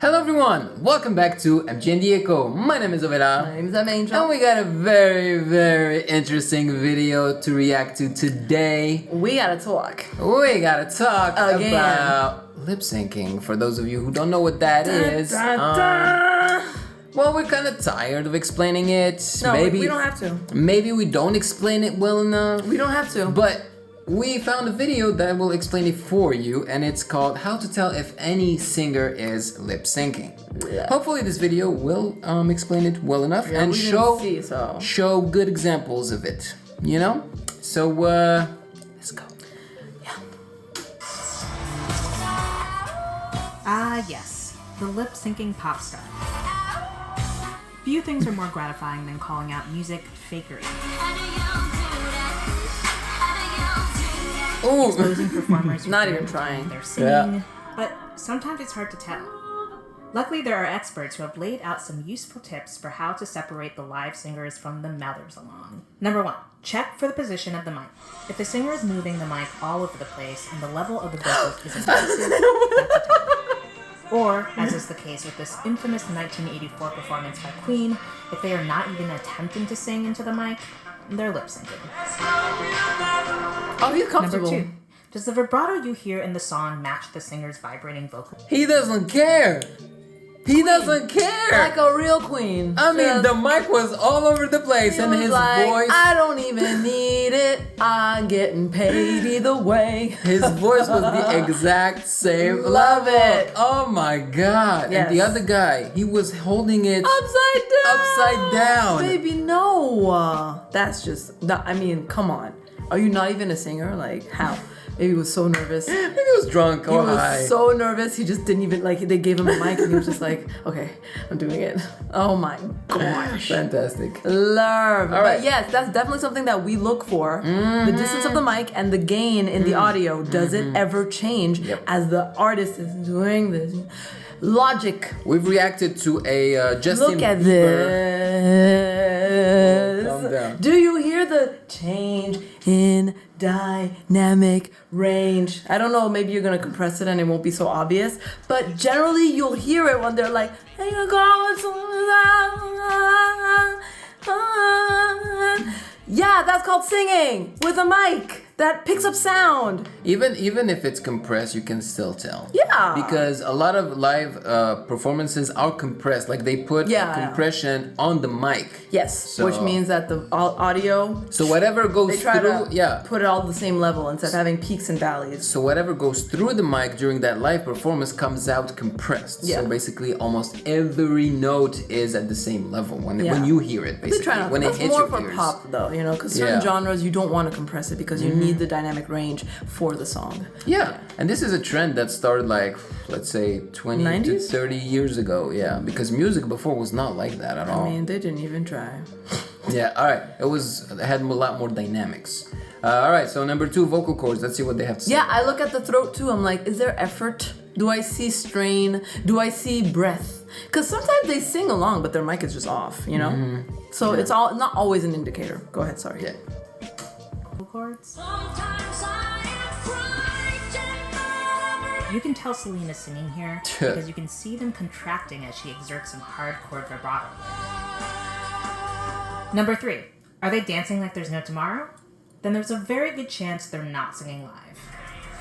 Hello everyone, welcome back to MGNDieco. My name is Ovela. My name is Angel. And we got a very interesting video to react to today. We gotta talk. We gotta talk Again. about lip syncing. For those of you who don't know what that is, well, we're kind of tired of explaining it. No, maybe we don't have to. Maybe we don't explain it well enough. We don't have to. But we found a video that will explain it for you, and it's called How to Tell If Any Singer is Lip Syncing. Yeah. Hopefully this video will explain it well enough and we show didn't see, so. show good examples of it, you know? So let's go. Yeah. Yes, the lip-syncing pop star. Few things are more gratifying than calling out music fakery. Ooh. Exposing performers Not who even don't trying. They're singing, but sometimes it's hard to tell. Luckily, there are experts who have laid out some useful tips for how to separate the live singers from the mothers along. Number 1, check for the position of the mic. If the singer is moving the mic all over the place and the level of the vocals is impressive, that's a tell. Or, as is the case with this infamous 1984 performance by Queen, if they are not even attempting to sing into the mic, they're lip syncing. Oh, he's comfortable. Number 2, does the vibrato you hear in the song match the singer's vibrating vocal? He doesn't care. He doesn't care. Like a real queen. I mean, the mic was all over the place, He and was his like, voice. I don't even need it. I'm getting paid either way. His voice was the exact same. Love it. Oh my god. Yes. And the other guy, he was holding it Upside down. upside down. Baby, no. That's just, I mean, come on. Are you not even a singer? Like, how? Maybe he was so nervous. Maybe he was drunk He or was high. so nervous, he just didn't even, like, they gave him a mic and he was just like, okay, I'm doing it. Oh my gosh. Fantastic. Love. All right. But yes, that's definitely something that we look for. The distance of the mic and the gain in the audio. Does it ever change as the artist is doing this? Logic. We've reacted to a Justin Look at Bieber. this. Calm down. Do you hear the change in dynamic range? I don't know, maybe you're gonna compress it and it won't be so obvious, but generally you'll hear it when they're like, hey, you're going yeah, that's called singing with a mic that picks up sound. Even if it's compressed, you can still tell. Yeah. Because a lot of live performances are compressed. Like they put compression on the mic. Yes, So- which means that the audio, So whatever goes they try through, to put it all at the same level instead of having peaks and valleys. So whatever goes through the mic during that live performance comes out compressed. Yeah. So basically almost every note is at the same level when you hear it, They basically. try not. When That's it hits more your for ears. pop, though, you know, because certain Yeah. genres you don't want to compress it because you need the dynamic range for the song. Yeah, and this is a trend that started like, let's say 20 to 90s? 30 years ago. Yeah, because music before was not like that at all. I mean, they didn't even try. Yeah, all right. It had a lot more dynamics. All right, so number 2, vocal cords. Let's see what they have to say. Yeah, I look at the throat too. I'm like, is there effort? Do I see strain? Do I see breath? Because sometimes they sing along, but their mic is just off, you know? So it's all not always an indicator. Go ahead, sorry. Yeah. Vocal cords. You can tell Selena's singing here because you can see them contracting as she exerts some hard chord vibrato. Number 3, are they dancing like there's no tomorrow? Then there's a very good chance they're not singing live.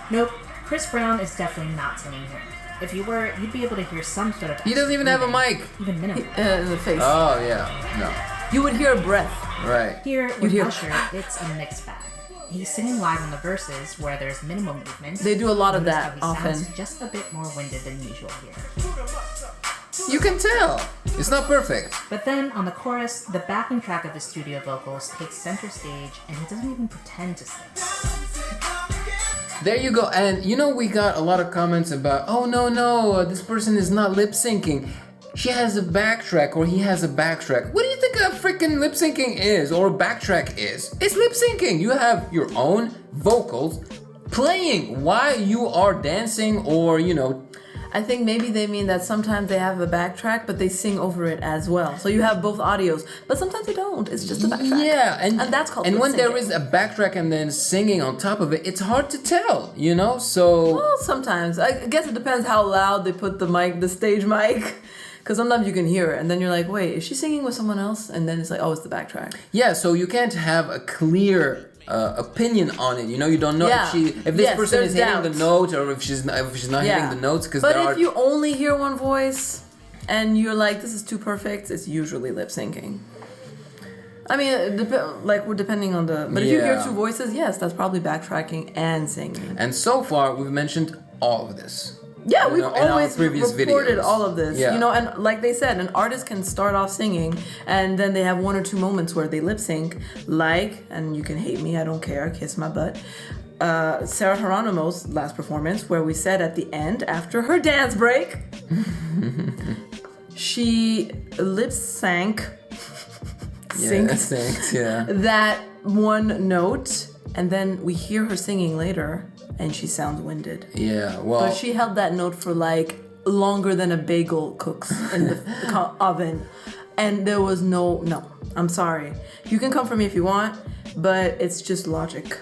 Nope, Chris Brown is definitely not singing here. If you were, you'd be able to hear some sort of... He doesn't even have a mic. Even minimal. In the face. Oh, yeah. No. You would hear a breath. Right. Here, with hear- Usher, it's a mixed bag. He's singing live on the verses where there's minimal movement. They do a lot of Notice that how he often. sounds just a bit more winded than usual here. You can tell. It's not perfect. But then on the chorus, the backing track of his studio vocals takes center stage and he doesn't even pretend to sing. There you go. And you know, we got a lot of comments about, oh, no, this person is not lip syncing. She has a backtrack, or he has a backtrack. What do you think a freaking lip syncing is, or a backtrack is? It's lip syncing. You have your own vocals playing while you are dancing, or, you know. I think maybe they mean that sometimes they have a backtrack, but they sing over it as well. So you have both audios, but sometimes they don't. It's just a backtrack. Yeah, and that's called And when there lip-syncing. is a backtrack and then singing on top of it, it's hard to tell, you know. So Well, sometimes. I guess it depends how loud they put the stage mic. Because sometimes you can hear it, and then you're like, wait, is she singing with someone else? And then it's like, oh, it's the backtrack. yeah, so you can't have a clear opinion on it. You know, you don't know Yeah. if this Yes, person there's is hitting the doubt. note or if she's not hitting the notes because But there if are. you only hear one voice and you're like, this is too perfect, it's usually lip syncing. I mean, we're depending on the. But if you hear Yeah. two voices, yes, that's probably backtracking and singing. And so far, we've mentioned all of this. Yeah, You we've know, in our always previous reported videos. all of this. Yeah. You know, and like they said, an artist can start off singing and then they have one or two moments where they lip sync, and you can hate me, I don't care, kiss my butt. Sarah Geronimo's last performance, where we said at the end, after her dance break, she lip sync Yeah. that one note, and then we hear her singing later, and she sounds winded. Yeah. Well. But she held that note for like longer than a bagel cooks in the oven, and there was no. I'm sorry. You can come for me if you want, but it's just logic.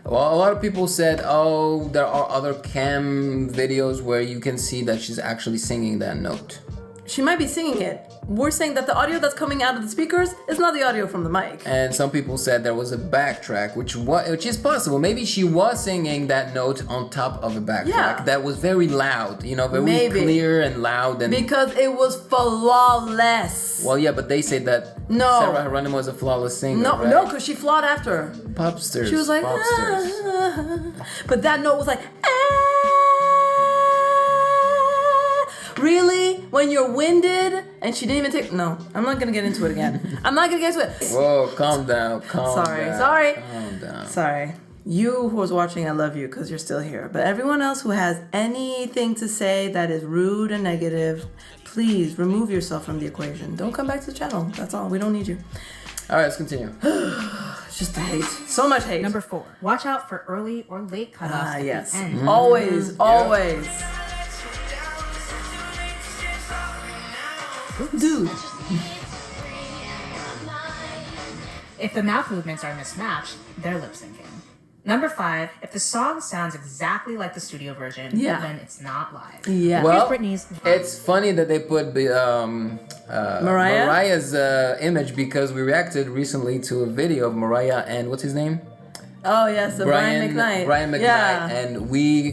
Well, a lot of people said, oh, there are other cam videos where you can see that she's actually singing that note. She might be singing it. We're saying that the audio that's coming out of the speakers is not the audio from the mic. And some people said there was a backtrack, which is possible. Maybe she was singing that note on top of a backtrack Yeah. that was very loud, you know, very Maybe. clear and loud. And Because it was flawless. well, yeah, but they say that No. Sarah Geronimo is a flawless singer. No, right? no, because she flawed after. Popsters. She was like, popsters. but that note was like, really? When you're winded? And she didn't even take. No, I'm not gonna get into it again. I'm not gonna get into it. Whoa, calm down, calm down. Sorry. Calm down. Sorry. You who was watching, I love you because you're still here. But everyone else who has anything to say that is rude and negative, please remove yourself from the equation. Don't come back to the channel. That's all. We don't need you. All right, let's continue. It's just the hate. So much hate. Number 4. Watch out for early or late cutoffs at Yes. the end. Always, always. Dude. If the mouth movements are mismatched, they're lip syncing. Number 5. If the song sounds exactly like the studio version, Yeah. then it's not live. Yeah. Well, Brittany's- it's funny that they put Mariah's image because we reacted recently to a video of Mariah and what's his name? Oh yes, the Brian McKnight. Brian McKnight, Yeah. and we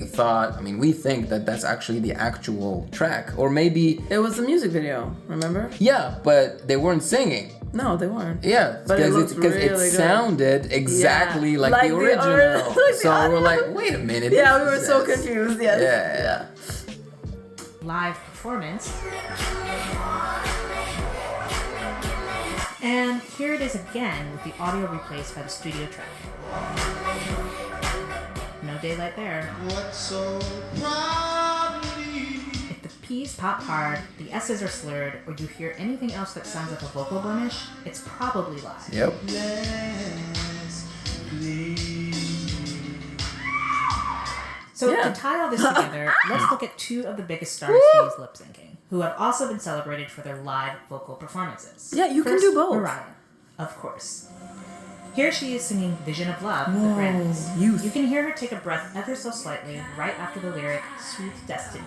think that that's actually the actual track, or maybe It was a music video, remember? yeah, but they weren't singing. No, they weren't. Yeah, But it looked because really it good. sounded exactly like Like the the original. like the So we're audio. like, wait a minute. Yeah, this we were is so this. confused. Yes. Yeah. live performance. And here it is again with the audio replaced by the studio track. No daylight there. If the P's pop hard, the S's are slurred, or you hear anything else that sounds like a vocal blemish, it's probably live. Yep. So Yeah. to tie all this together, let's look at 2 of the biggest stars he's lip syncing, who have also been celebrated for their live vocal performances. Yeah, you can First, do both. Mariah, of course. Here she is singing Vision of Love at the Grammys. youth. You can hear her take a breath ever so slightly right after the lyric Sweet Destiny.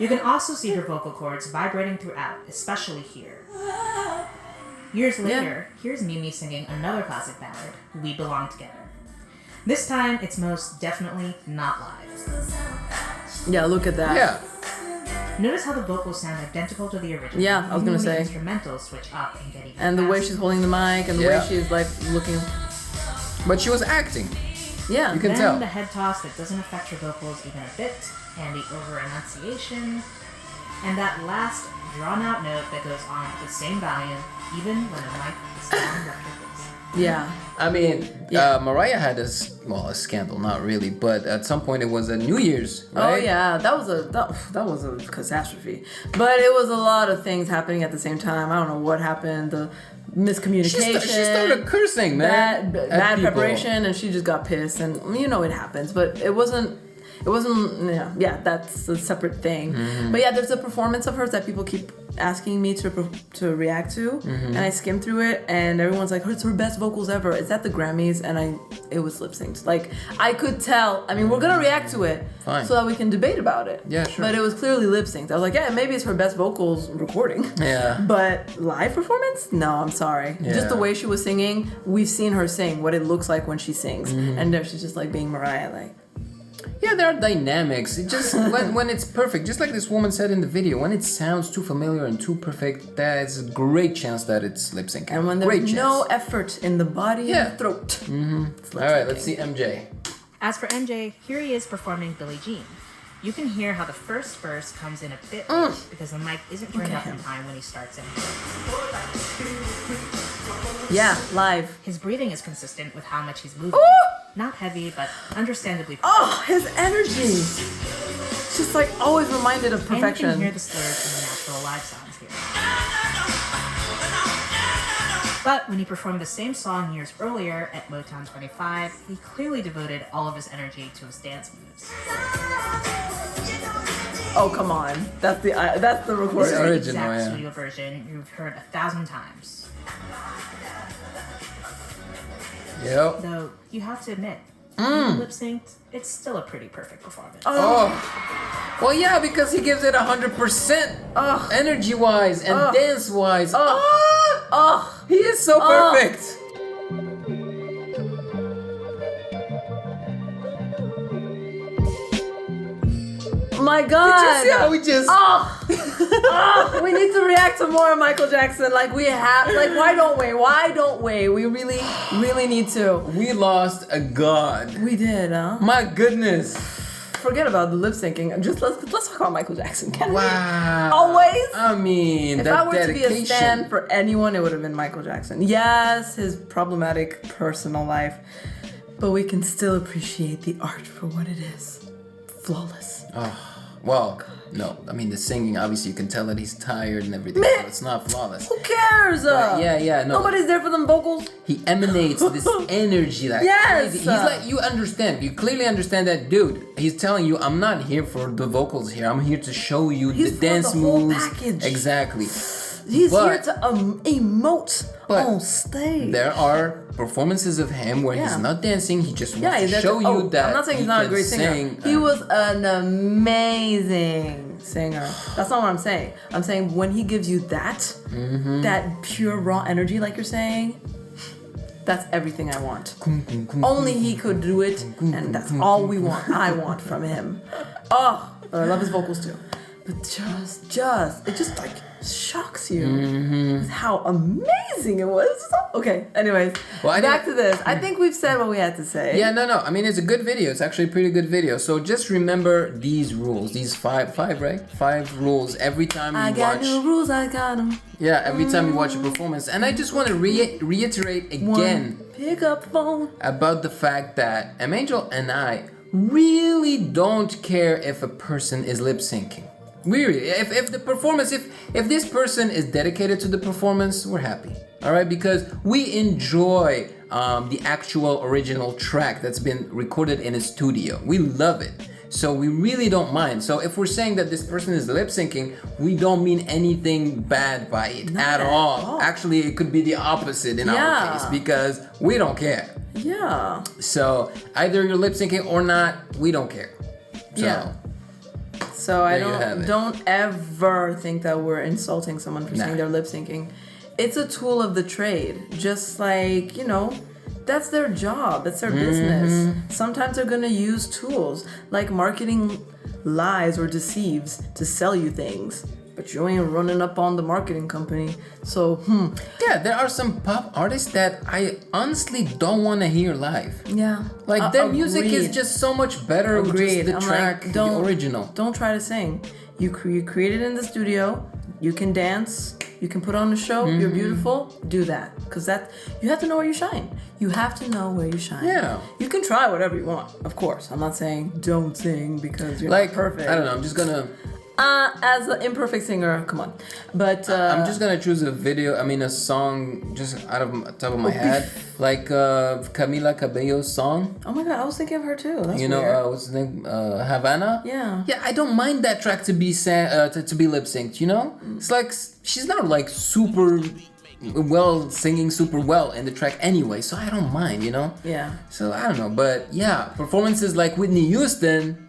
You can also see her vocal cords vibrating throughout, especially here. Years later, here's Mimi singing another classic ballad, We Belong Together. This time, it's most definitely not live. Yeah, look at that. Yeah. Notice how the vocals sound identical to the original. Yeah, I was even gonna when the say. instrumentals switch up and get even And the way faster. she's holding the mic and the Yeah. way she's like looking. But she was acting. Yeah. You can Then tell. the head toss that doesn't affect her vocals even a bit, and the over-enunciation, and that last drawn-out note that goes on at the same volume, even when the mic is down left her face. Yeah. I mean, Yeah. Mariah had a scandal, not really, but at some point it was a New Year's, right? Oh yeah, that was a catastrophe. But it was a lot of things happening at the same time. I don't know what happened. miscommunication. She started cursing, man. Bad preparation, and she just got pissed, and you know it happens. But it wasn't. Yeah, that's a separate thing. But yeah, there's a performance of hers that people keep asking me to react to, and I skimmed through it, and everyone's like, "It's her best vocals ever." It's at the Grammys, and it was lip synced. Like I could tell. I mean, we're gonna react to it so that we can debate about it. Yeah, sure. But it was clearly lip synced. I was like, yeah, maybe it's her best vocals recording. Yeah. But live performance? No, I'm sorry. Yeah. Just the way she was singing, we've seen her sing, what it looks like when she sings, and there she's just like being Mariah, like. Yeah, there are dynamics. It just when it's perfect, just like this woman said in the video, when it sounds too familiar and too perfect, there's a great chance that it's lip syncing. And when there's no effort in the body and the throat. All right, let's see MJ. As for MJ, here he is performing Billie Jean. You can hear how the first verse comes in a bit late because the mic isn't turned up in time when he starts in. Yeah, live. His breathing is consistent with how much he's moving. Ooh! Not heavy, but understandably. Oh, his energy. Just like always reminded of perfection. And you can hear the slurs in the natural live sounds here. But when he performed the same song years earlier at Motown 25, he clearly devoted all of his energy to his dance moves. Oh, come on. That's the This recording. is the original, exact yeah. studio version you've heard 1,000 times. Yep. Though, you have to admit, lip synced, it's still a pretty perfect performance. Oh. Well, yeah, because he gives it 100% energy-wise and dance-wise. He is so perfect. My God. Did you see how we just... We need to react to more Michael Jackson. Like we have. Like why don't we? Why don't we? We really, really need to. We lost a god. We did, huh? My goodness. Forget about the lip syncing. Just let's talk about Michael Jackson. Can we? Wow. Always. I mean, If that I were dedication. to be a stan for anyone, it would have been Michael Jackson. Yes, his problematic personal life, but we can still appreciate the art for what it is. Flawless. Well, no. I mean, the singing, obviously, you can tell that he's tired and everything. So it's not flawless. Who cares? But yeah, no. Nobody's there for them vocals. He emanates this energy like Yes! crazy. He's like, you understand. You clearly understand that, dude. He's telling you, I'm not here for the vocals here. I'm here to show you He's the for dance the whole moves. package. Exactly. He's But- here to emote on stage. There are performances of him where he's not dancing. He just wants to show you that. I'm not saying he's not a great singer. Sing, he was an amazing singer. That's not what I'm saying. I'm saying when he gives you that, that pure raw energy, like you're saying, that's everything I want. Only he could do it, and that's all we want. I want from him. But I love his vocals too. But it just like shocks you with how amazing it was. Okay, anyways, back to this. I think we've said what we had to say. Yeah, no. I mean, it's a good video. It's actually a pretty good video. So just remember these rules. These five, right? 5 rules every time you watch. I got new rules, I got them. Yeah, every time you watch a performance. And I just want to reiterate again Pick up phone. about the fact that Angel and I really don't care if a person is lip syncing. Really, if the performance, if this person is dedicated to the performance, we're happy. All right, because we enjoy the actual original track that's been recorded in a studio. We love it. So we really don't mind. So if we're saying that this person is lip syncing, we don't mean anything bad by it at all. Actually, it could be the opposite in our case because we don't care. Yeah. So either you're lip syncing or not, we don't care. So, So I There you have don't ever think that we're insulting someone for saying they're lip syncing. It's a tool of the trade. Just like, that's their job. That's their business. Sometimes they're gonna use tools like marketing lies or deceives to sell you things. But you ain't running up on the marketing company. So, yeah, there are some pop artists that I honestly don't want to hear live. Yeah. Like their music is just so much better with just the track, the original. Don't try to sing. You create it in the studio. You can dance. You can put on a show. You're beautiful. Do that. Because you have to know where you shine. You have to know where you shine. Yeah. You can try whatever you want, of course. I'm not saying don't sing because you're not perfect. I don't know. I'm just gonna As an imperfect singer, come on. But I'm just gonna choose a song just out of the top of my head, like Camila Cabello's song. Oh my god, I was thinking of her too. That's You know, weird. what's the name? Havana. Yeah. Yeah, I don't mind that track to be to be lip synced. You know, it's like she's not like super well singing super well in the track anyway, so I don't mind. You know. Yeah. So I don't know, but yeah, performances like Whitney Houston.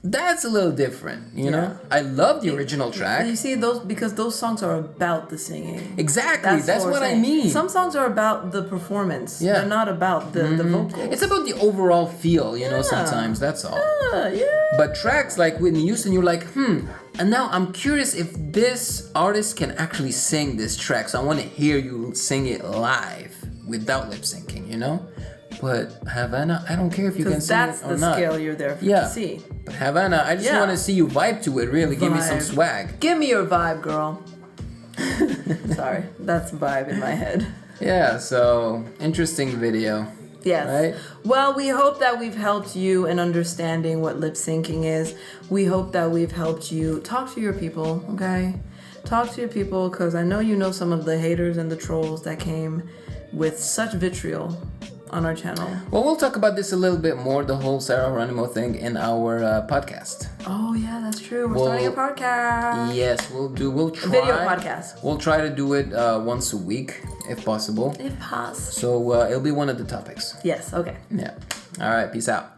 That's a little different, you know? I love the original track. You see, because those songs are about the singing. Exactly, that's what I mean. Some songs are about the performance. Yeah. They're not about the vocals. It's about the overall feel, you know, sometimes, that's all. Yeah. But tracks like Whitney Houston, you're like, and now I'm curious if this artist can actually sing this track, so I want to hear you sing it live without lip syncing, you know? But Havana, I don't care if you can sing that's it or the not. scale you're there to see. But Havana, I just want to see you vibe to it, really. Give me some swag. Give me your vibe, girl. Sorry, that's vibe in my head. Yeah, so interesting video. Yes. Right? Well, we hope that we've helped you in understanding what lip syncing is. We hope that we've helped you talk to your people, okay? Talk to your people, because I know you know some of the haters and the trolls that came with such vitriol on our channel. Well, we'll talk about this a little bit more, the whole Sarah Geronimo thing, in our podcast. Oh yeah, that's true. We're starting a podcast. Yes, we'll try. A video podcast. We'll try to do it once a week, if possible. If possible. So it'll be one of the topics. Yes, okay. Yeah. All right, peace out.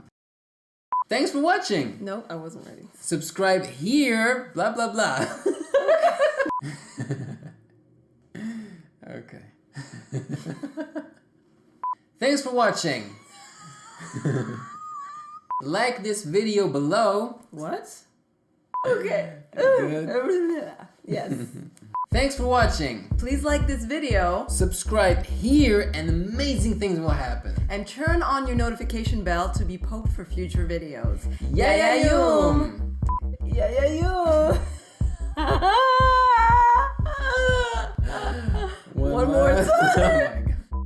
Thanks for watching. No, I wasn't ready. Subscribe here, blah, blah, blah. Okay. Thanks for watching. Like this video below. What? Okay. Good. Yes. Thanks for watching. Please like this video. Subscribe here and amazing things will happen. And turn on your notification bell to be poked for future videos. Yum. Yeah. One more time.